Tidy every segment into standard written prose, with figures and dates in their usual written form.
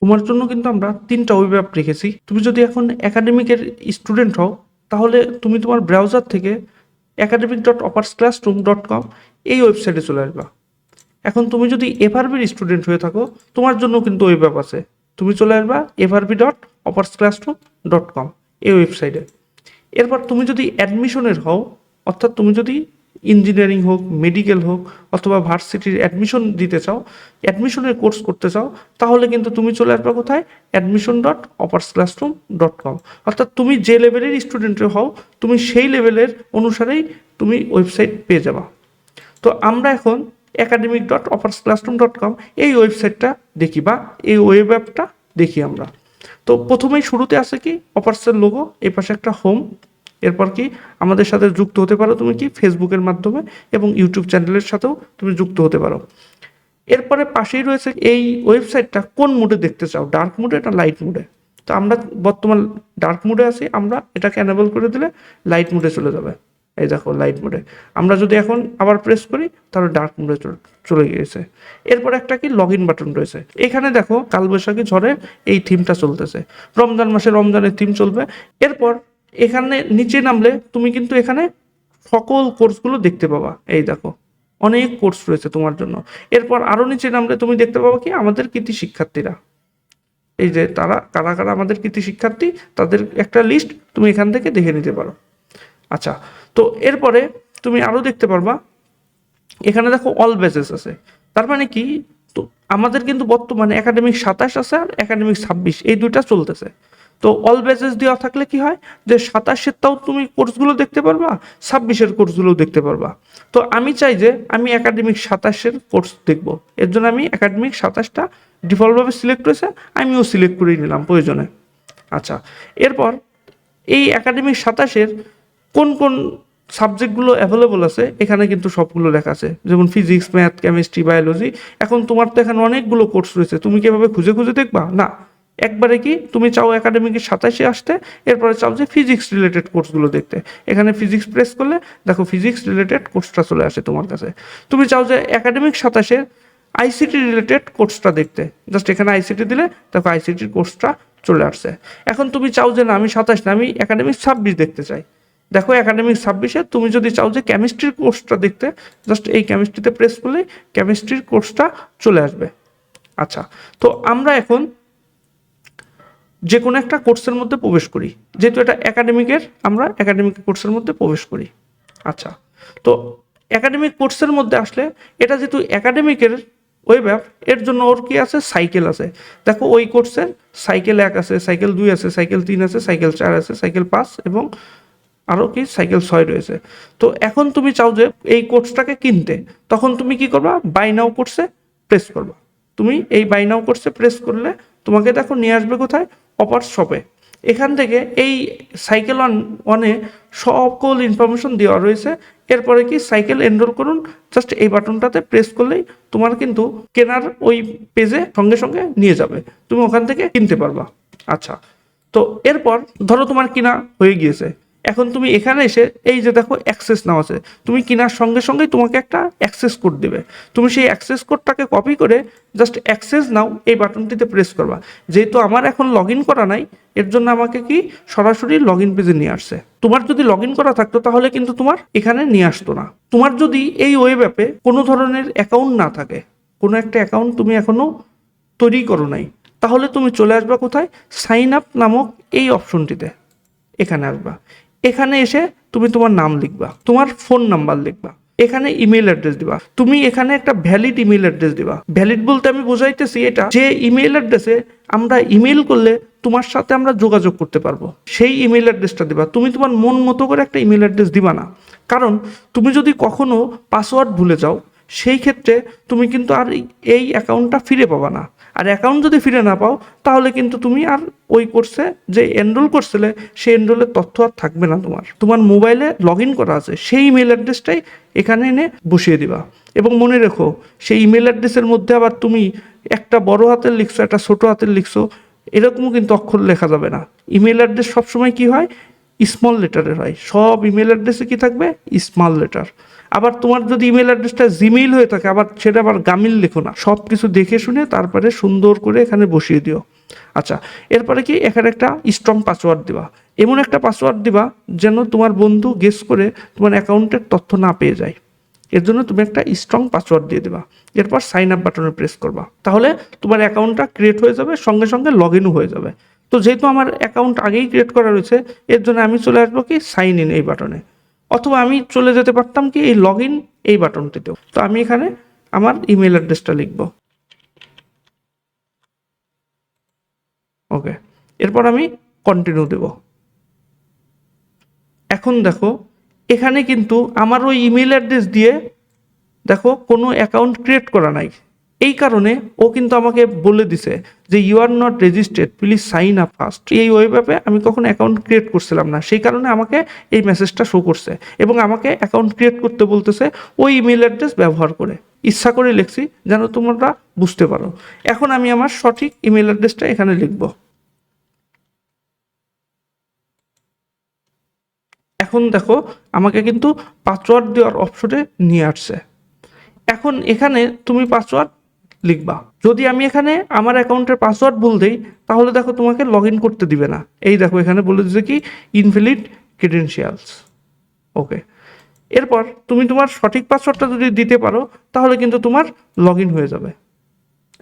তোমার জন্য কিন্তু আমরা 3টা ওয়েব অ্যাপ রেখেছি। তুমি যদি এখন একাডেমিকের স্টুডেন্ট হও তাহলে তুমি তোমার ব্রাউজার থেকে academic.oppersclassroom.com এই ওয়েবসাইটে চলে আসবা। এখন তুমি যদি এফআরবির স্টুডেন্ট হয়ে থাকো তোমার জন্য কিন্তু ওয়েব অ্যাপ আছে। তুমি চলে আসবা frb.oppersclassroom.com এই ওয়েবসাইটে। এরপর তুমি যদি অ্যাডমিশনের হও, অর্থাৎ তুমি যদি ইঞ্জিনিয়ারিং হোক, মেডিকেল হোক অথবা ভার্সিটির অ্যাডমিশন দিতে চাও, অ্যাডমিশনের কোর্স করতে চাও, তাহলে কিন্তু তুমি চলে আসবে কোথায়, admission.oppersclassroom.com। অর্থাৎ তুমি যে লেভেলের স্টুডেন্টের হও তুমি সেই লেভেলের অনুসারেই তুমি ওয়েবসাইট পেয়ে যাবা। তো আমরা এখন academic.oppersclassroom.com এই ওয়েবসাইটটা দেখি বা এই ওয়েব অ্যাপটা দেখি আমরা। তো প্রথমেই শুরুতে আছে কি অপার্সের লোগো, এই পাশে একটা হোম। এরপর কি আমাদের সাথে যুক্ত হতে পারো তুমি কি ফেসবুকের মাধ্যমে এবং ইউটিউব চ্যানেলের সাথেও তুমি যুক্ত হতে পারো। এরপরে পাশেই রয়েছে এই ওয়েবসাইটটা কোন মোডে দেখতে চাও, ডার্ক মোডে না লাইট মোডে। তো আমরা বর্তমান ডার্ক মোডে আছি, আমরা এটাকে এনেবল করে দিলে লাইট মোডে চলে যাবে। এই দেখো লাইট মোডে। আমরা যদি এখন আবার প্রেস করি তাহলে ডার্ক মোডে চলে গিয়েছে। এরপর একটা কি লগ ইন বাটন রয়েছে। এখানে দেখো কালবৈশাখী ঝড়ের এই থিমটা চলতেছে, রমজান মাসে রমজানের থিম চলবে। এরপর এখানে নিচে নামলে তুমি কিন্তু এখানে সকল কোর্সগুলো দেখতে পাবা। এই দেখো অনেক কোর্স রয়েছে তোমার জন্য। এরপর আরও নিচে নামলে তুমি দেখতে পাবো কি আমাদের কৃতি শিক্ষার্থীরা, এই যে তারা কারা কারা আমাদের কৃতি শিক্ষার্থী তাদের একটা লিস্ট তুমি এখান থেকে দেখে নিতে পারো। আচ্ছা, তো এরপরে তুমি আরও দেখতে পারবা এখানে দেখো অল ব্যাচেস আছে। তার মানে কি, তো আমাদের কিন্তু বর্তমানে একাডেমিক 27 আছে আর একাডেমিক 26 এই দুইটা চলতেছে। তো অল ব্যাচেস দেওয়া থাকলে কি হয় যে 27-এরটাও তুমি কোর্সগুলো দেখতে পারবা, 26-এর কোর্সগুলোও দেখতে পারবা। তো আমি চাই যে আমি একাডেমিক 27-এর কোর্স দেখব, এর জন্য আমি একাডেমিক 27টা ডিফল্টভাবে সিলেক্ট হয়েছে, আমিও সিলেক্ট করে নিলাম প্রয়োজনে। আচ্ছা, এরপর এই একাডেমিক 27-এর কোন কোন সাবজেক্টগুলো অ্যাভেলেবল আছে এখানে কিন্তু সবগুলো লেখা আছে, যেমন ফিজিক্স, ম্যাথ, কেমিস্ট্রি, বায়োলজি। এখন তোমার তো এখানে অনেকগুলো কোর্স রয়েছে, তুমি কি এভাবে খুঁজে খুঁজে দেখবা না, একবারে কি তুমি চাও একাডেমিকের 27-এ আসতে, এরপরে চাও যে ফিজিক্স রিলেটেড কোর্সগুলো দেখতে, এখানে ফিজিক্স প্রেস করলে দেখো ফিজিক্স রিলেটেড কোর্সটা চলে আসে তোমার কাছে। তুমি চাও যে একাডেমিক 27-এর আইসিটি রিলেটেড কোর্সটা দেখতে, জাস্ট এখানে আইসিটি দিলে দেখো আইসিটির কোর্সটা চলে আসছে। এখন তুমি চাও যে না আমি 27 না আমি একাডেমিক 26 দেখতে চাই, দেখো একাডেমিক 26-এ তুমি যদি চাও যে কেমিস্ট্রির কোর্সটা দেখতে, জাস্ট এই কেমিস্ট্রিতে প্রেস করলেই কেমিস্ট্রির কোর্সটা চলে আসবে। আচ্ছা, তো আমরা এখন যে কোনো একটা কোর্সের মধ্যে প্রবেশ করি, যেহেতু এটা একাডেমিকের, আমরা একাডেমিক কোর্সের মধ্যে প্রবেশ করি। আচ্ছা, তো একাডেমিক কোর্সের মধ্যে আসলে এটা যেহেতু একাডেমিকের ওয়েব অ্যাপ, এর জন্য ওর কি আছে, সাইকেল আছে। দেখো ওই কোর্সের সাইকেল 1 আছে, সাইকেল 2 আছে, সাইকেল 3 আছে, সাইকেল 4 আছে, সাইকেল 5 এবং আরও কি সাইকেল 6 রয়েছে। তো এখন তুমি চাও যে এই কোর্সটাকে কিনতে, তখন তুমি কি করবা, বাই নাও কোর্সে প্রেস করবা। তুমি এই বাই নাও কোর্সে প্রেস করলে তোমাকে দেখো নিয়ে আসবে কোথায়, অপার শপে। এখান থেকে এই সাইকেল ওয়ানে সকল ইনফরমেশন দেওয়া রয়েছে। এরপরে কি সাইকেল এনরোল করুন, জাস্ট এই বাটনটাতে প্রেস করলেই তোমার কিন্তু কেনার ওই পেজে সঙ্গে সঙ্গে নিয়ে যাবে, তুমি ওখান থেকে কিনতে পারবা। আচ্ছা, তো এরপর ধরো তোমার কিনা হয়ে গিয়েছে, এখন তুমি এখানে এসে এই যে দেখো অ্যাক্সেস নাও আছে, তুমি কেনার সঙ্গে সঙ্গেই তোমাকে একটা অ্যাক্সেস কোড দেবে। তুমি সেই অ্যাক্সেস কোডটাকে কপি করে জাস্ট অ্যাক্সেস নাও এই বাটনটিতে প্রেস করবা। যেহেতু আমার এখন লগ ইন করা নাই, এর জন্য আমাকে কি সরাসরি লগ ইন পেজে নিয়ে আসছে। তোমার যদি লগ ইন করা থাকতো তাহলে কিন্তু তোমার এখানে নিয়ে আসতো না। তোমার যদি এই ওয়েব অ্যাপে কোনো ধরনের অ্যাকাউন্ট না থাকে, কোনো একটা অ্যাকাউন্ট তুমি এখনো তৈরি করো নাই, তাহলে তুমি চলে আসবা কোথায়, সাইন আপ নামক এই অপশনটিতে, এখানে আসবা। এখানে এসে তুমি তোমার নাম লিখবা, তোমার ফোন নাম্বার লিখবা, এখানে ইমেল অ্যাড্রেস দিবা। তুমি এখানে একটা ভ্যালিড ইমেল অ্যাড্রেস দিবা। ভ্যালিড বলতে আমি বোঝাইতেছি এটা যে ইমেল অ্যাড্রেসে আমরা ইমেল করলে তোমার সাথে আমরা যোগাযোগ করতে পারবো, সেই ইমেল অ্যাড্রেসটা দিবা। তুমি তোমার মন মতো করে একটা ইমেল অ্যাড্রেস দিবা না, কারণ তুমি যদি কখনো পাসওয়ার্ড ভুলে যাও সেই ক্ষেত্রে তুমি কিন্তু আর এই অ্যাকাউন্টটা ফিরে পাবা না। আর অ্যাকাউন্ট যদি ফিরে না পাও তাহলে কিন্তু তুমি আর ওই কোর্সে যে এনরোল করছিলে সেই এনরোলের তথ্য আর থাকবে না। তোমার মোবাইলে লগ ইন করা আছে সেই ইমেল অ্যাড্রেসটাই এখানে এনে বসিয়ে দিবা। এবং মনে রেখো সেই ইমেল অ্যাড্রেসের মধ্যে আবার তুমি একটা বড় হাতের লিখছো একটা ছোট হাতের লিখছো এরকমও কিন্তু অক্ষর লেখা যাবে না। ইমেল অ্যাড্রেস সবসময় কি হয়, স্মল লেটারের হয়, সব ইমেল অ্যাড্রেসে কি থাকবে, স্মল লেটার। আবার তোমার যদি ইমেল অ্যাড্রেসটা জিমেইল হয়ে থাকে, আবার সেটা আবার গামিল লেখো না, সব কিছু দেখে শুনে তারপরে সুন্দর করে এখানে বসিয়ে দিও। আচ্ছা, এরপরে কি এখানে একটা স্ট্রং পাসওয়ার্ড দিবা, এমন একটা পাসওয়ার্ড দিবা যেন তোমার বন্ধু গেস করে তোমার অ্যাকাউন্টের তথ্য না পেয়ে যায়। এর জন্য তুমি একটা স্ট্রং পাসওয়ার্ড দিয়ে দেবা, এরপর সাইন আপ বাটনে প্রেস করবা, তাহলে তোমার অ্যাকাউন্টটা ক্রিয়েট হয়ে যাবে, সঙ্গে সঙ্গে লগ ইনও হয়ে যাবে। তো যেহেতু আমার অ্যাকাউন্ট আগেই ক্রিয়েট করা রয়েছে, এর জন্য আমি চলে আসবো কি সাইন ইন এই বাটনে, অথবা আমি চলে যেতে পারতাম কি এই লগ ইন এই বাটনটিতেও। তো আমি এখানে আমার ইমেল অ্যাড্রেসটা লিখব, ওকে, এরপর আমি কন্টিনিউ দেব। এখন দেখো এখানে কিন্তু আমার ওই ইমেল অ্যাড্রেস দিয়ে দেখো কোনো অ্যাকাউন্ট ক্রিয়েট করা নাই, এই কারণে ও কিন্তু আমাকে বলে দিছে যে you are not registered, please sign up first. এই ওয়েব অ্যাপে আমি কখনো অ্যাকাউন্ট ক্রিয়েট করছিলাম না, সেই কারণে আমাকে এই মেসেজটা শো করছে এবং আমাকে অ্যাকাউন্ট ক্রিয়েট করতে বলতেছে ওই ইমেল অ্যাড্রেস ব্যবহার করে। ইচ্ছা করে লিখছি যেন তোমরা বুঝতে পারো। এখন আমি আমার সঠিক ইমেল অ্যাড্রেসটা এখানে লিখব। এখন দেখো আমাকে কিন্তু পাসওয়ার্ড দেওয়ার অপশনে নিয়ে আসছে। এখন এখানে তুমি পাসওয়ার্ড লিখবা। যদি আমি এখানে আমার অ্যাকাউন্টের পাসওয়ার্ড ভুল দিই, তাহলে দেখো তোমাকে লগ ইন করতে দিবে না। এই দেখো এখানে বলে দিচ্ছে কি ইনভ্যালিড ক্রেডেনশিয়ালস, ওকে। এরপর তুমি তোমার সঠিক পাসওয়ার্ডটা যদি দিতে পারো, তাহলে কিন্তু তোমার লগ ইন হয়ে যাবে।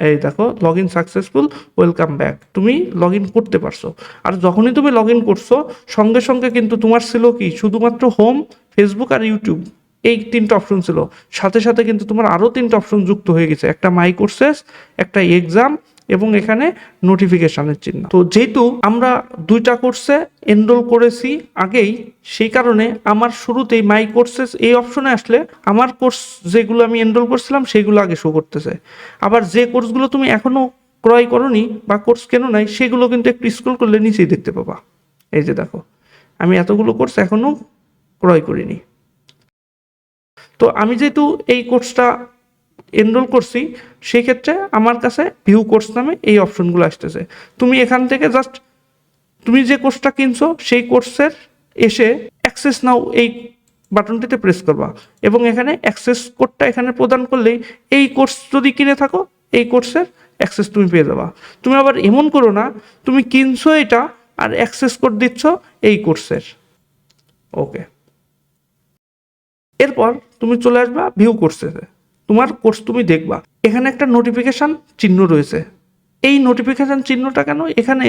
এই দেখো log in successful, welcome back, তুমি লগ ইন করতে পারছো। আর যখনই তুমি লগ ইন করছো, সঙ্গে সঙ্গে কিন্তু তোমার ছিল কি শুধুমাত্র হোম, ফেসবুক আর ইউটিউব, এই তিনটা অপশন ছিল। সাথে সাথে কিন্তু তোমার আরও তিনটা অপশন যুক্ত হয়ে গেছে, একটা মাই কোর্সেস, একটা এক্সাম এবং এখানে নোটিফিকেশানের চিহ্ন। তো যেহেতু আমরা দুইটা কোর্সে এনরোল করেছি আগেই, সেই কারণে আমার শুরুতেই মাই কোর্সেস এই অপশনে আসলে আমার কোর্স যেগুলো আমি এনরোল করছিলাম সেগুলো আগে শো করতেছে। আবার যে কোর্সগুলো তুমি এখনও ক্রয় করোনি বা কোর্স কেন নাই, সেগুলো কিন্তু একটু স্ক্রল করলে নিচেই দেখতে পাবা। এই যে দেখো আমি এতগুলো কোর্স এখনও ক্রয় করিনি। তো আমি যেহেতু এই কোর্সটা এনরোল করছি, সেই ক্ষেত্রে আমার কাছে ভিউ কোর্স নামে এই অপশনগুলো আসতেছে। তুমি এখান থেকে জাস্ট তুমি যে কোর্সটা কিনছো সেই কোর্সের এসে অ্যাক্সেস নাও এই বাটনটিতে প্রেস করবা এবং এখানে অ্যাক্সেস কোডটা এখানে প্রদান করলেই এই কোর্স যদি কিনে থাকো এই কোর্সের অ্যাক্সেস তুমি পেয়ে যাবা। তুমি আবার এমন করো না তুমি কিনছো এটা আর অ্যাক্সেস কোড দিচ্ছ এই কোর্সের, ওকে। এরপর তুমি চলে আসবা ভিউ কোর্সেসে, তোমার কোর্স তুমি দেখবা এখানে একটা নোটিফিকেশান চিহ্ন রয়েছে। এই নোটিফিকেশান চিহ্নটা কেন, এখানে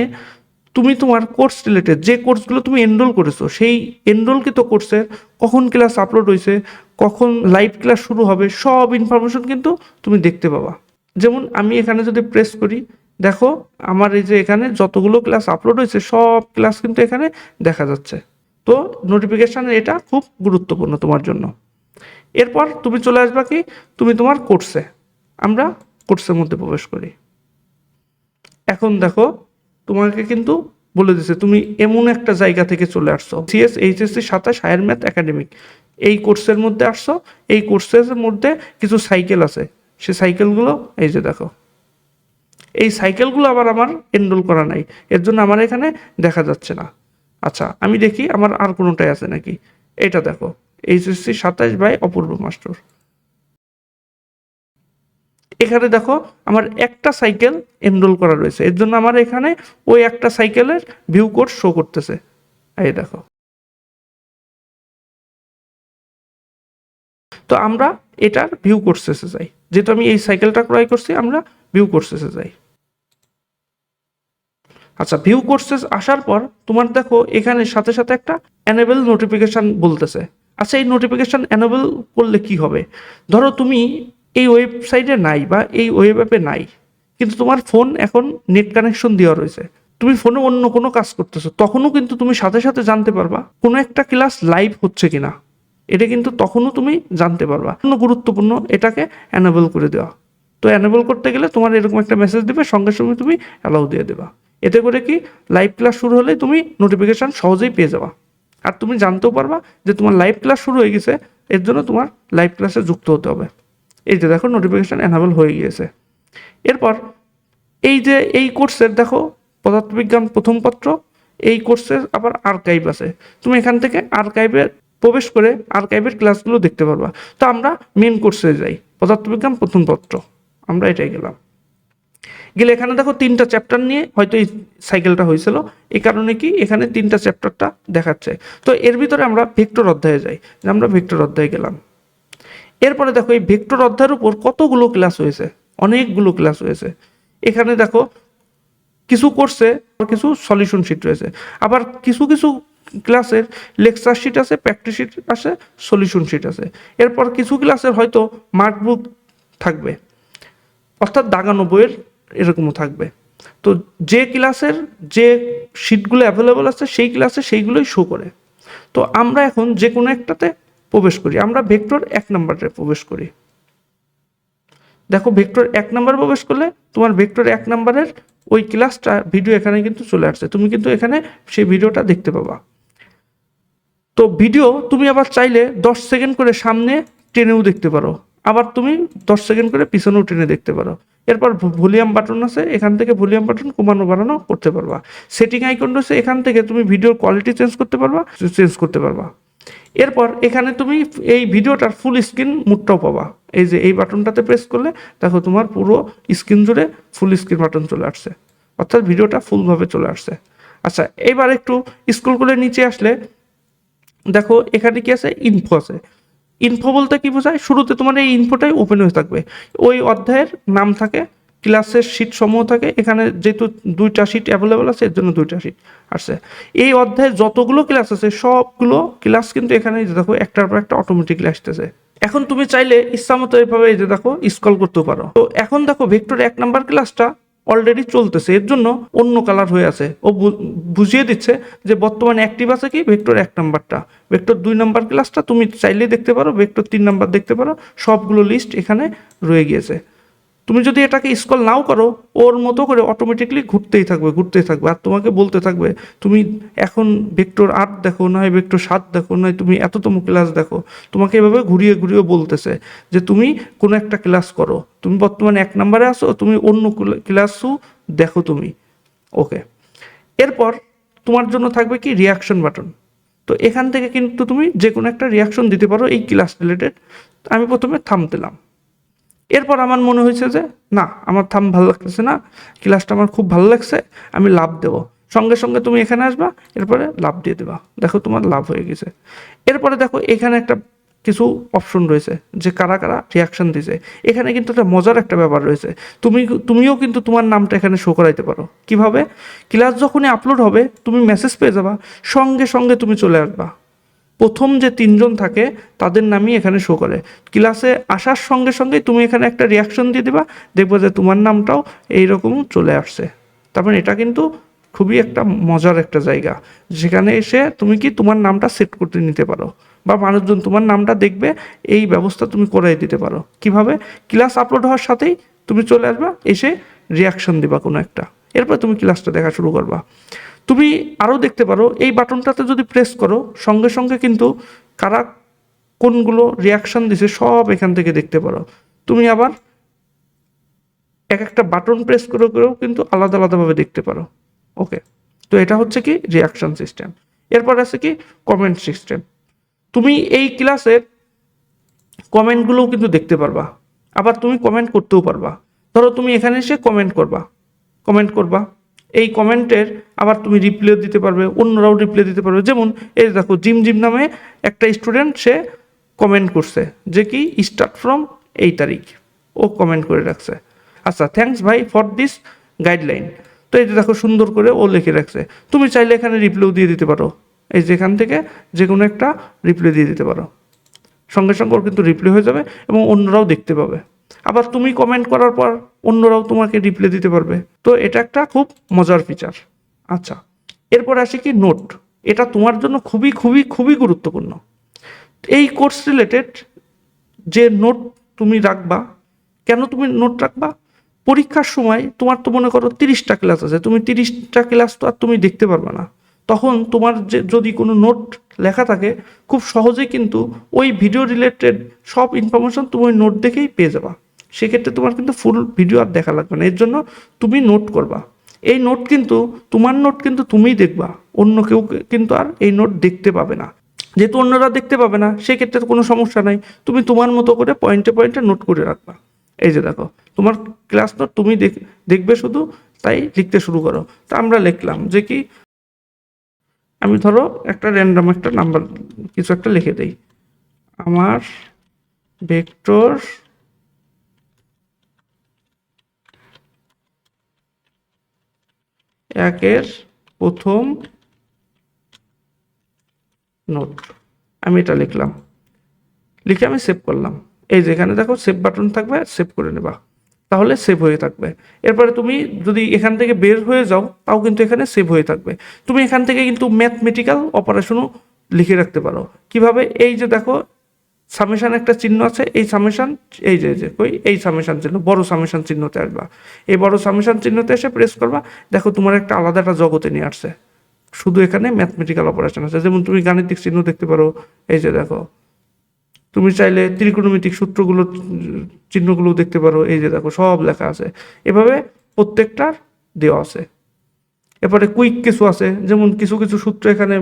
তুমি তোমার কোর্স রিলেটেড যে কোর্সগুলো তুমি এনরোল করেছো সেই এনরোলকৃত কোর্সের কখন ক্লাস আপলোড হয়েছে, কখন লাইভ ক্লাস শুরু হবে, সব ইনফরমেশন কিন্তু তুমি দেখতে পাবা। যেমন আমি এখানে যদি প্রেস করি, দেখো আমার এই যে এখানে যতগুলো ক্লাস আপলোড হয়েছে সব ক্লাস কিন্তু এখানে দেখা যাচ্ছে। তো নোটিফিকেশান এটা খুব গুরুত্বপূর্ণ তোমার জন্য। এরপর তুমি চলে আসবা কি তুমি তোমার কোর্সে, আমরা কোর্সের মধ্যে প্রবেশ করি। এখন দেখো তোমাকে কিন্তু বলে দিছে তুমি এমন একটা জায়গা থেকে চলে আসছো, CS HSC 27 higher math academic এই কোর্সের মধ্যে আসছো। এই কোর্সের মধ্যে কিছু সাইকেল আছে, সে সাইকেলগুলো এই যে দেখো, এই সাইকেলগুলো আবার আমার এনরোল করা নাই, এর জন্য আমার এখানে দেখা যাচ্ছে না। আচ্ছা আমি দেখি আমার আর কোনোটাই আছে নাকি। এটা দেখো এইচএসসি 27 বাই অপূর্ব মাস্টার, এখানে দেখো আমার একটা সাইকেল এনরোল করা রয়েছে, এর জন্য আমার এখানে ওই একটা সাইকেলের ভিউ কোড শো করতেছে। এই দেখো, তো আমরা এটার ভিউ কোর্সেসে যাই, যেহেতু আমি এই সাইকেলটা ক্রয় করছি আমরা ভিউ কোর্সেসে যাই। আচ্ছা ভিউ কোর্সেস আসার পর তোমার দেখো এখানে সাথে সাথে একটা এনেবল নোটিফিকেশান বলতেছে। আচ্ছা এই নোটিফিকেশান এনেবল করলে কি হবে, ধরো তুমি এই ওয়েবসাইটে নাই বা এই ওয়েব অ্যাপে নাই, কিন্তু তোমার ফোন এখন নেট কানেকশন দেওয়া রয়েছে, তুমি ফোনে অন্য কোনো কাজ করতেছো, তখনও কিন্তু তুমি সাথে সাথে জানতে পারবা কোনো একটা ক্লাস লাইভ হচ্ছে কিনা, এটা কিন্তু তখনও তুমি জানতে পারবা। গুরুত্বপূর্ণ এটাকে এনেবল করে দেওয়া। তো এনেবল করতে গেলে তোমার এরকম একটা মেসেজ দেবে, সঙ্গে সঙ্গে তুমি অ্যালাউ দিয়ে দেবা। এতে করে কি লাইভ ক্লাস শুরু হলে তুমি নোটিফিকেশান সহজেই পেয়ে যাবা, আর তুমি জানতেও পারবা যে তোমার লাইভ ক্লাস শুরু হয়ে গেছে, এর জন্য তোমার লাইভ ক্লাসে যুক্ত হতে হবে। এই যে দেখো নোটিফিকেশান এনেবল হয়ে গিয়েছে। এরপর এই যে এই কোর্সের দেখো পদার্থবিজ্ঞান প্রথম পত্র এই কোর্সের আবার আর্কাইভ আছে, তুমি এখান থেকে আর্কাইভে প্রবেশ করে আর্কাইভের ক্লাসগুলো দেখতে পারবা। তো আমরা মেন কোর্সে যাই, পদার্থবিজ্ঞান প্রথম পত্র, আমরা এটাই গেলাম। গেলে এখানে দেখো 3টা চ্যাপ্টার নিয়ে হয়তো এই সাইকেলটা হয়েছিল, এই কারণে কি এখানে 3টা চ্যাপ্টারটা দেখাচ্ছে। তো এর ভিতরে আমরা ভেক্টর অধ্যায়ে যাই, আমরা ভেক্টর অধ্যায়ে গেলাম। এরপরে দেখো এই ভেক্টর অধ্যায়ের উপর কতগুলো ক্লাস হয়েছে, অনেকগুলো ক্লাস হয়েছে। এখানে দেখো কিছু কোর্সে কিছু সলিউশন শিট রয়েছে, আবার কিছু কিছু ক্লাসের লেকচার শিট আছে, প্র্যাকটিস শিট আছে, সলিউশন শিট আছে। এরপর কিছু ক্লাসের হয়তো মার্কবুক থাকবে, অর্থাৎ দাগানো বইয়ের এরকমও থাকবে। তো যে ক্লাসের যে শিটগুলো অ্যাভেলেবল আছে সেই ক্লাসে সেইগুলোই শো করে। তো আমরা এখন যে কোনো একটাতে প্রবেশ করি, আমরা ভেক্টর 1 নম্বরে প্রবেশ করি। দেখো ভেক্টর 1 নম্বর প্রবেশ করলে তোমার ভেক্টর 1 নম্বরের ওই ক্লাসটা ভিডিও এখানে কিন্তু চলে আসছে, তুমি কিন্তু এখানে সেই ভিডিওটা দেখতে পাবা। তো ভিডিও তুমি আবার চাইলে 10 সেকেন্ড করে সামনে টেনেও দেখতে পারো, আবার তুমি 10 সেকেন্ড করে পিছনেও টেনে দেখতে পারো। এরপর ভলিউম বাটন আছে, এখান থেকে ভলিউম বাটন কমানো বাড়ানো করতে পারবা। সেটিং আইকন রয়েছে, এখান থেকে তুমি ভিডিওর কোয়ালিটি চেঞ্জ করতে পারবা। এরপর এখানে তুমি এই ভিডিওটার ফুল স্ক্রিন মুডটাও পাবা, এই যে এই বাটনটাতে প্রেস করলে দেখো তোমার পুরো স্ক্রিন জুড়ে ফুল স্ক্রিন বাটন চলে আসছে, অর্থাৎ ভিডিওটা ফুলভাবে চলে আসছে। আচ্ছা, এবার একটু স্ক্রল করে নিচে আসলে দেখো এখানে কি আছে, ইনফো আছে। ইনফো বলতে কি বোঝায়, শুরুতে তোমার এই ইনফোটাই ওপেন হয়ে থাকবে, ওই অধ্যায়ের নাম থাকে, ক্লাসের শিট সমূহ থাকে। এখানে যেহেতু 2টা শিট অ্যাভেলেবেল আছে এর জন্য 2টা শিট আসছে। এই অধ্যায়ে যতগুলো ক্লাস আছে সবগুলো ক্লাস কিন্তু এখানে দেখো একটার পর একটা অটোমেটিকলি আসতেছে। এখন তুমি চাইলে ইচ্ছামতো এভাবে এই যে দেখো স্ক্রল করতে পারো। তো এখন দেখো ভেক্টর 1 নাম্বার ক্লাসটা অলরেডি চলতেছে, এর জন্য অন্য কালার হয়ে আছে, ও বুঝিয়ে দিচ্ছে যে বর্তমানে অ্যাক্টিভ আছে কি ভেক্টর 1 নাম্বারটা। ভেক্টর 2 নাম্বার ক্লাসটা তুমি চাইলে দেখতে পারো, ভেক্টর 3 নাম্বার দেখতে পারো, সবগুলো লিস্ট এখানে রয়ে গিয়েছে। তুমি যদি এটাকে স্ক্রল নাও করো, ওর মতো করে অটোমেটিকলি ঘুরতেই থাকবে, আর তোমাকে বলতে থাকবে তুমি এখন ভেক্টর 8 দেখো, নয় ভেক্টর 7 দেখো, নয় তুমি এততম ক্লাস দেখো। তোমাকে এভাবে ঘুরিয়ে ঘুরিয়ে বলতেছে যে তুমি কোনো একটা ক্লাস করো, তুমি বর্তমানে 1 নম্বরে আসো, তুমি অন্য ক্লাসও দেখো তুমি। ওকে, এরপর তোমার জন্য থাকবে কি রিয়াকশন বাটন। তো এখান থেকে কিন্তু তুমি যে কোনো একটা রিয়াকশন দিতে পারো এই ক্লাস রিলেটেড। আমি প্রথমে থাম দিলাম। এরপর আমার মনে হয়েছে যে না, আমার থাম ভালো লাগতেছে না, ক্লাসটা আমার খুব ভালো লাগছে, আমি লাভ দেব। সঙ্গে সঙ্গে তুমি এখানে আসবা, এরপরে লাভ দিয়ে দেবা, দেখো তোমার লাভ হয়ে গেছে। এরপরে দেখো এখানে একটা কিছু অপশন রয়েছে যে কারা কারা রিয়াকশন দিয়েছে। এখানে কিন্তু একটা মজার একটা ব্যাপার রয়েছে, তুমিও কিন্তু তোমার নামটা এখানে শো করাইতে পারো। কিভাবে, ক্লাস যখনই আপলোড হবে তুমি মেসেজ পেয়ে যাবা, সঙ্গে সঙ্গে তুমি চলে আসবা, প্রথম যে 3জন থাকে তাদের নামই এখানে শো করে। ক্লাসে আসার সঙ্গে সঙ্গেই তুমি এখানে একটা রিয়াকশন দিয়ে দেবা, দেখবো যে তোমার নামটাও এইরকম চলে আসছে। তারপরে এটা কিন্তু খুবই একটা মজার একটা জায়গা, যেখানে এসে তুমি কি তোমার নামটা সেট করতে নিতে পারো, বা মানুষজন তোমার নামটা দেখবে, এই ব্যবস্থা তুমি করে দিতে পারো। কিভাবে, ক্লাস আপলোড হওয়ার সাথেই তুমি চলে আসবা, এসে রিয়াকশন দিবা কোনো একটা, এরপর তুমি ক্লাসটা দেখা শুরু করবা। তুমি আরও দেখতে পারো এই বাটনটাতে যদি প্রেস করো, সঙ্গে সঙ্গে কিন্তু কারা কোনগুলো রিয়াকশান দিছে সব এখান থেকে দেখতে পারো। তুমি আবার এক একটা বাটন প্রেস করেও কিন্তু আলাদা আলাদাভাবে দেখতে পারো। ওকে, তো এটা হচ্ছে কি রিয়াকশন সিস্টেম। এরপর আছে কি কমেন্ট সিস্টেম। তুমি এই ক্লাসের কমেন্টগুলোও কিন্তু দেখতে পারবা, আবার তুমি কমেন্ট করতেও পারবা। ধরো তুমি এখানে এসে কমেন্ট করবা, এই কমেন্টের আবার তুমি রিপ্লাই দিতে পারবে, অন্যরাও রিপ্লাই দিতে পারবে। যেমন এই দেখো জিম নামে একটা স্টুডেন্ট, সে কমেন্ট করছে যে কি স্টার্ট ফ্রম এই তারিখ, ও কমেন্ট করে রাখছে। আচ্ছা, থ্যাঙ্কস ভাই ফর দিস গাইডলাইন। তো এই যে দেখো সুন্দর করে ও লিখে রাখছে, তুমি চাইলে এখানে রিপ্লাইও দিয়ে দিতে পারো, এই যে এখান থেকে যে কোনো একটা রিপ্লাই দিয়ে দিতে পারো, সঙ্গে সঙ্গে ওর কিন্তু রিপ্লাই হয়ে যাবে এবং অন্যরাও দেখতে পাবে। আবার তুমি কমেন্ট করার পর অন্যরাও তোমাকে রিপ্লাই দিতে পারবে। তো এটা একটা খুব মজার ফিচার। আচ্ছা, এরপর আসি কি নোট। এটা তোমার জন্য খুবই খুবই খুবই গুরুত্বপূর্ণ। এই কোর্স রিলেটেড যে নোট তুমি রাখবা, কেন তুমি নোট রাখবা, পরীক্ষার সময় তোমার তো মনে করো 30টা ক্লাস আছে, তুমি 30টা ক্লাস তো আর তুমি দেখতে পারবে না। তখন তোমার যদি কোনো নোট লেখা থাকে, খুব সহজেই কিন্তু ওই ভিডিও রিলেটেড সব ইনফরমেশন তুমি ওই নোট দেখেই পেয়ে যাবা। সেক্ষেত্রে তোমার কিন্তু ফুল ভিডিও আর দেখা লাগবে না, এর জন্য তুমি নোট করবা। এই নোট কিন্তু তোমার নোট কিন্তু তুমিই দেখবা, অন্য কেউ কিন্তু আর এই নোট দেখতে পাবে না। যেহেতু অন্যরা দেখতে পাবে না সেক্ষেত্রে কোনো সমস্যা নাই, তুমি তোমার মতো করে পয়েন্টে পয়েন্টে নোট করে রাখবা। এই যে দেখো তোমার ক্লাস নোট তুমি দেখবে শুধু, তাই লিখতে শুরু করো। তা আমরা লিখলাম যে কি, আমি ধরো একটা র্যান্ডম একটা নাম্বার কিছু একটা লিখে দেই, আমার ভেক্টর একের প্রথম নোট, আমি এটা লিখলাম, লিখে আমি সেভ করলাম। এই যে এখানে দেখো সেভ বাটন থাকবে, সেভ করে নেবা, তাহলে সেভ হয়ে থাকবে। এরপরে তুমি যদি এখান থেকে বের হয়ে যাও তাও কিন্তু এখানে সেভ হয়ে থাকবে। তুমি এখান থেকে কিন্তু ম্যাথমেটিক্যাল অপারেশনও লিখে রাখতে পারো। কিভাবে, এই যে দেখো সামেশান একটা চিহ্ন আছে, এই সামেশান, এই যে কই এই সামেশান চিহ্ন, বড় সামেশান চিহ্নতে আসবা, এই বড় সামেশান চিহ্নতে এসে প্রেস করবা, দেখো তোমার একটা আলাদা একটা জগতে নিয়ে আসছে। শুধু এখানে ম্যাথমেটিক্যাল অপারেশন আছে, যেমন তুমি গাণিতিক চিহ্ন দেখতে পারো, এই যে দেখো তুমি চাইলে ত্রিকোণমিতিক সূত্রগুলো চিহ্নগুলো দেখতে পারো, এই যে দেখো সব লেখা আছে, এভাবে প্রত্যেকটার দেওয়া আছে। এরপরে কুইক কিছু আছে, যেমন কিছু কিছু সূত্র এখানে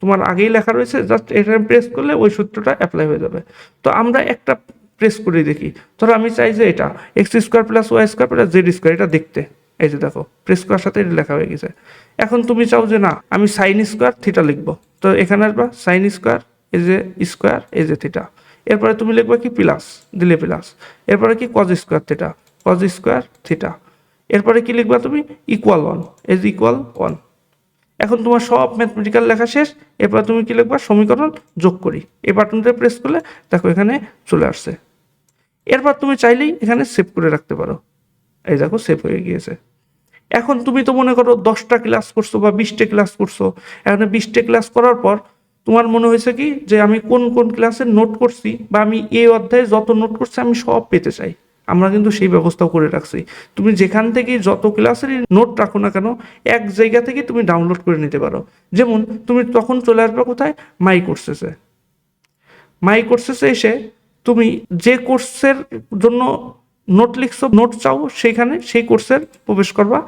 তোমার আগেই লেখা রয়েছে, জাস্ট এখানে প্রেস করলে ওই সূত্রটা অ্যাপ্লাই হয়ে যাবে। তো আমরা একটা প্রেস করে দেখি, ধরো আমি চাই যে এটা x square plus y square plus z square, এটা দেখতে, এই যে দেখো প্রেস করার সাথে এটা লেখা হয়ে গেছে। এখন তুমি চাও যে না আমি সাইন স্কোয়ার থিটা লিখবো, তো এখানে আসবা সাইন স্কোয়ার, এই যে স্কোয়ার, এই যে থিটা, এরপরে তুমি লিখবা কি প্লাস, দিলে প্লাস, এরপরে কি cos square theta, cos square theta, এরপরে কি লিখবা তুমি ইকুয়াল ওয়ান, এই যে ইকুয়াল ওয়ান। এখন তোমার সব ম্যাথমেটিক্যাল লেখা শেষ, এরপর তুমি কি লিখবা সমীকরণ যোগ করি, এই বাটনটা প্রেস করলে দেখো এখানে চলে আসছে। এরপর তুমি চাইলেই এখানে সেভ করে রাখতে পারো, এই দেখো সেভ হয়ে গিয়েছে। এখন তুমি তো মনে করো 10টা ক্লাস করছো বা 20টা ক্লাস করছো, এখানে 20টা ক্লাস করার পর তোমার মনে হয়েছে কি যে আমি কোন কোন ক্লাসে নোট করছি বা আমি এই অধ্যায়ে যত নোট করছি আমি সব পেতে চাই, আমরা কিন্তু সেই ব্যবস্থাও করে রাখছি। তুমি যেখান থেকে যত ক্লাসেরই নোট রাখো না কেন এক জায়গা থেকে তুমি ডাউনলোড করে নিতে পারো। যেমন তুমি তখন চলে আসবে কোথায়, মাই কোর্সেসে, মাই কোর্সেসে এসে তুমি যে কোর্সের জন্য নোট লিখছো, নোট চাও, সেইখানে সেই কোর্সের প্রবেশ করবা।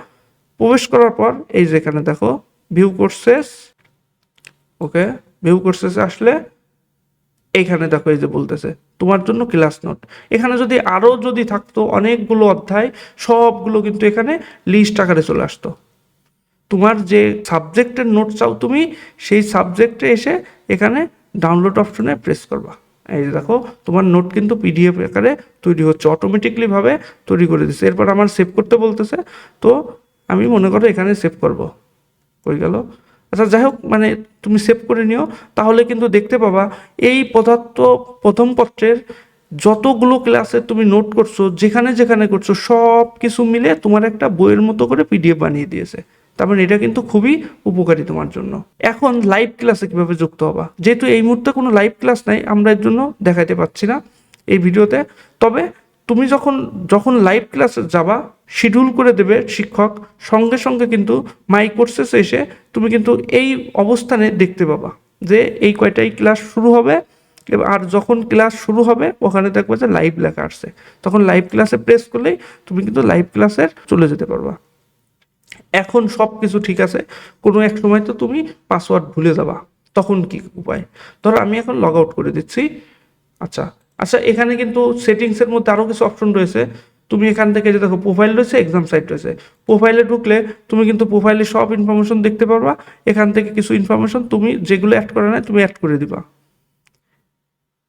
প্রবেশ করার পর এই যেখানে দেখো ভিউ কোর্সেস, ওকে ভিউ কোর্সেসে আসলে এইখানে দেখো এই যে বলতেছে তোমার জন্য ক্লাস নোট। এখানে যদি আরও যদি থাকতো অনেকগুলো অধ্যায়, সবগুলো কিন্তু এখানে লিস্ট আকারে চলে আসতো। তোমার যে সাবজেক্টের নোট চাও তুমি, সেই সাবজেক্টে এসে এখানে ডাউনলোড অপশনে প্রেস করবা। এই যে দেখো তোমার নোট কিন্তু পিডিএফ আকারে তৈরি হচ্ছে, অটোমেটিকলিভাবে তৈরি করে দিচ্ছে। এরপর আমার সেভ করতে বলতেছে, তো আমি মনে করো এখানে সেভ করব, হয়ে গেল। আচ্ছা যাই হোক, মানে তুমি সেভ করে নিও, তাহলে কিন্তু দেখতে পাবা এই পদার্থ প্রথম পত্রের যতগুলো ক্লাসে তুমি নোট করছো, যেখানে যেখানে করছো সব কিছু মিলে তোমার একটা বইয়ের মতো করে পিডিএফ বানিয়ে দিয়েছে। তার মানে এটা কিন্তু খুবই উপকারী তোমার জন্য। এখন লাইভ ক্লাসে কিভাবে যুক্ত হবা, যেহেতু এই মুহূর্তে কোনো লাইভ ক্লাস নাই, আমরা এর জন্য দেখাতে পাচ্ছি না এই ভিডিওতে। তবে তুমি যখন যখন লাইভ ক্লাসে যাবা, শিডিউল করে দেবে শিক্ষক, সঙ্গে সঙ্গে কিন্তু মাই কোর্সেসে এসে তুমি কিন্তু এই অবস্থানে দেখতে পাবা যে এই কয়টাই ক্লাস শুরু হবে। আর যখন ক্লাস শুরু হবে ওখানে দেখবে যে লাইভ লেখা আসছে, তখন লাইভ ক্লাসে প্রেস করলেই তুমি কিন্তু লাইভ ক্লাসের চলে যেতে পারবা। এখন সব কিছু ঠিক আছে, কোনো এক সময় তো তুমি পাসওয়ার্ড ভুলে যাবা, তখন কি উপায়? ধরো আমি এখন লগ আউট করে দিচ্ছি। আচ্ছা আচ্ছা, এখানে কিন্তু সেটিংসের মধ্যে আরও কিছু অপশন রয়েছে। তুমি এখান থেকে যে দেখো প্রোফাইল রয়েছে, এক্সাম সাইট রয়েছে, প্রোফাইলে ঢুকলে তুমি কিন্তু প্রোফাইলে সব ইনফরমেশন দেখতে পারবা। এখান থেকে কিছু ইনফরমেশন তুমি যেগুলো অ্যাড করে নাই তুমি অ্যাড করে দিবা।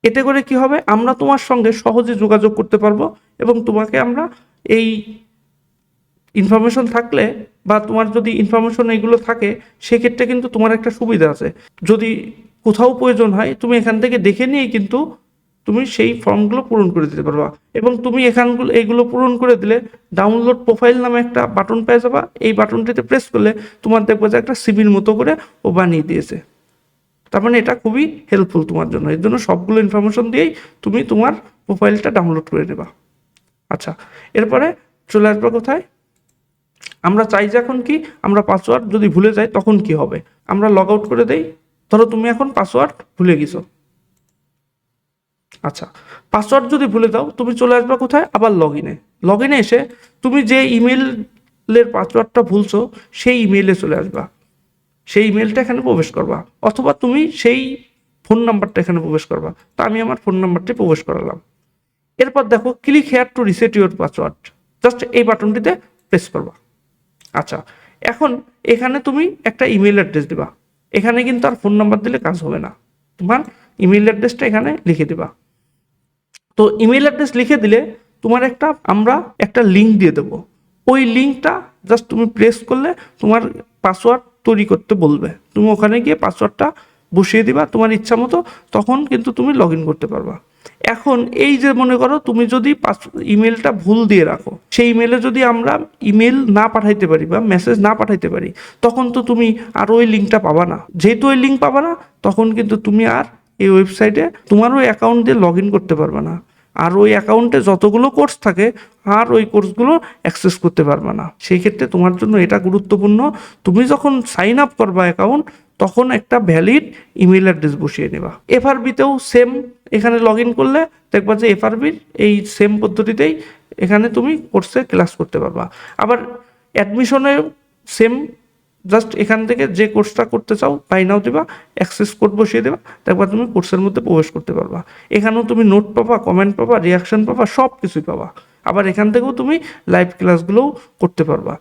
এতে করে কি হবে, আমরা তোমার সঙ্গে সহজে যোগাযোগ করতে পারবো এবং তোমাকে আমরা এই ইনফরমেশন থাকলে বা তোমার যদি ইনফরমেশন এইগুলো থাকে, সেক্ষেত্রে কিন্তু তোমার একটা সুবিধা আছে। যদি কোথাও প্রয়োজন হয় তুমি এখান থেকে দেখে নিয়েই কিন্তু তুমি সেই ফর্মগুলো পূরণ করে দিতে পারবা। এবং তুমি এখানগুলো এইগুলো পূরণ করে দিলে ডাউনলোড প্রোফাইল নামে একটা বাটন পেয়ে যাবা, এই বাটনটিতে প্রেস করলে তোমার দেখবে যে একটা সিভির মতো করে ও বানিয়ে দিয়েছে। তার মানে এটা খুবই হেল্পফুল তোমার জন্য, এর জন্য সবগুলো ইনফরমেশন দিয়েই তুমি তোমার প্রোফাইলটা ডাউনলোড করে নেবা। আচ্ছা, এরপরে চলে আসবা কোথায়, আমরা চাই যে এখন কি, আমরা পাসওয়ার্ড যদি ভুলে যাই তখন কি হবে, আমরা লগ আউট করে দেই। ধরো তুমি এখন পাসওয়ার্ড ভুলে গেছো। আচ্ছা, পাসওয়ার্ড যদি ভুলে যাও তুমি চলে আসবে কোথায়, আবার লগ ইনে। লগ ইনে এসে তুমি যে ইমেল ইমেলের পাসওয়ার্ডটা ভুলছো সেই ইমেলে চলে আসবা, সেই ইমেলটা এখানে প্রবেশ করবা, অথবা তুমি সেই ফোন নাম্বারটা এখানে প্রবেশ করবা। তো আমি আমার ফোন নাম্বারটি প্রবেশ করালাম। এরপর দেখো click here two reset your password, just এই বাটনটিতে প্রেস করবা। আচ্ছা, এখন এখানে তুমি একটা ইমেল অ্যাড্রেস দিবা, এখানে কিন্তু আর ফোন নাম্বার দিলে কাজ হবে না, তোমার ইমেল অ্যাড্রেসটা এখানে লিখে দিবা। তো ইমেল অ্যাড্রেস লিখে দিলে তোমার আমরা একটা লিঙ্ক দিয়ে দেবো, ওই লিঙ্কটা জাস্ট তুমি প্রেস করলে তোমার পাসওয়ার্ড তৈরি করতে বলবে, তুমি ওখানে গিয়ে পাসওয়ার্ডটা বসিয়ে দিবা তোমার ইচ্ছা মতো, তখন কিন্তু তুমি লগ ইন করতে পারবা। এখন এই যে মনে করো তুমি যদি ইমেলটা ভুল দিয়ে রাখো, সেই ইমেলে যদি আমরা ইমেল না পাঠাইতে পারি বা মেসেজ না পাঠাইতে পারি, তখন তো তুমি আর ওই লিঙ্কটা পাবা না। যেহেতু ওই লিঙ্ক পাবা না, তখন কিন্তু তুমি আর এই ওয়েবসাইটে তোমার ওই অ্যাকাউন্ট দিয়ে লগ ইন করতে পারবে না, আর ওই অ্যাকাউন্টে যতগুলো কোর্স থাকে আর ওই কোর্সগুলো অ্যাক্সেস করতে পারবে না। সেই ক্ষেত্রে তোমার জন্য এটা গুরুত্বপূর্ণ, তুমি যখন সাইন আপ করবা অ্যাকাউন্ট, তখন একটা ভ্যালিড ইমেল অ্যাড্রেস বসিয়ে নেবা। এফআরবিতেও সেম, এখানে লগ ইন করলে দেখবা যে এফআরবির এই সেম পদ্ধতিতেই এখানে তুমি কোর্সে ক্লাস করতে পারবা। আবার অ্যাডমিশনেও সেম, জাস্ট এখান থেকে যে কোর্সটা করতে চাও বাই নাও দিবা, অ্যাক্সেস কোড বসিয়ে দেবা, তারপর তুমি কোর্সের মধ্যে প্রবেশ করতে পারবা। এখানেও তুমি নোট পাবা, কমেন্ট পাবা, রিয়াকশন পাবা, সব কিছুই পাবা। আবার এখান থেকেও তুমি লাইভ ক্লাসগুলোও করতে পারবা।